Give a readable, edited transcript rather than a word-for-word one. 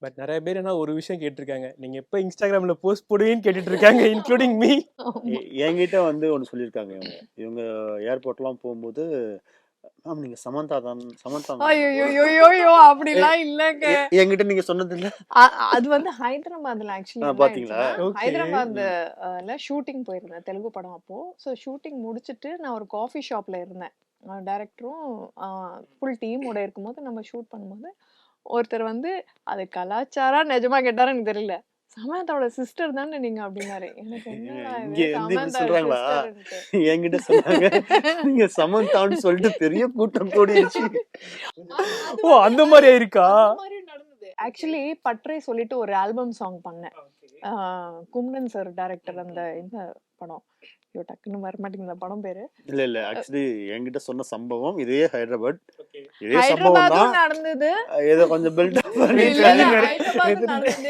But நிறைய பேர் என்ன ஒரு விஷயம் கேட்டிருக்காங்க, நீங்க எப்ப இன்ஸ்டாகிராம்ல போஸ்ட் போடுவீங்கன்னு கேட்டுட்டு இருக்காங்க, இன்க்ளூடிங் மீ. என்கிட்ட வந்து ஒன்று சொல்லியிருக்காங்க. இவங்க ஏர்போர்ட்லாம் போகும்போது, மேம் நீங்க சமந்தா தான் சமந்தா ஐயோ அப்படிலாம் இல்லங்க. என்கிட்ட நீங்க சொன்னது இல்ல. அது வந்து ஹைதராபாத்ல ஆக்சுவலி பாத்தீங்களா? ஹைதராபாத்ல ஷூட்டிங் போயிருந்தேன் தெலுங்கு படம் அப்போ. ஸோ ஷூட்டிங் முடிச்சுட்டு நான் ஒரு காஃபி ஷாப்ல இருந்தேன். டைரக்டரும் ஃபுல் டீமோட இருக்கும்போது நம்ம ஷூட் பண்ணும்போது ஒருத்தர் வந்து அது கலாச்சாரா நிஜமா கேட்டாரு எனக்கு தெரியல. சமந்தாவோட சிஸ்டர் தானே நீங்க அப்படின்னாரு. எனக்கு என்னடா இங்க இது வந்து இப்படி சமந்தா சொல்றாங்களா? சிஸ்டர்ன்ட்டு. என்கிட்ட சொன்னாங்க நீங்க சமந்தான்னு சொல்லிட்டு பெரிய கூட்டம் கூடிருச்சு. ஓ அந்த மாதிரி இருக்கா? ஆக்சுவலி பட்ரை சொல்லிட்டு ஒரு ஆல்பம் சாங் பண்ணேன். கும்டன் சார் டைரக்டர் அந்த இந்த படம். ஐயோ டக்குன்னு வர மாட்டேங்குது அந்த படம் பேரு. இல்ல ஆக்சுவலி என்கிட்ட சொன்ன சம்பவம் இதே ஹைதராபாத். இதே சம்பவம் ஹைதராபாத்தும் தான். நடந்தது. ஏதோ கொஞ்சம் பில்டப் இல்ல, பண்ணி ஹைதராபாத் நடந்தது.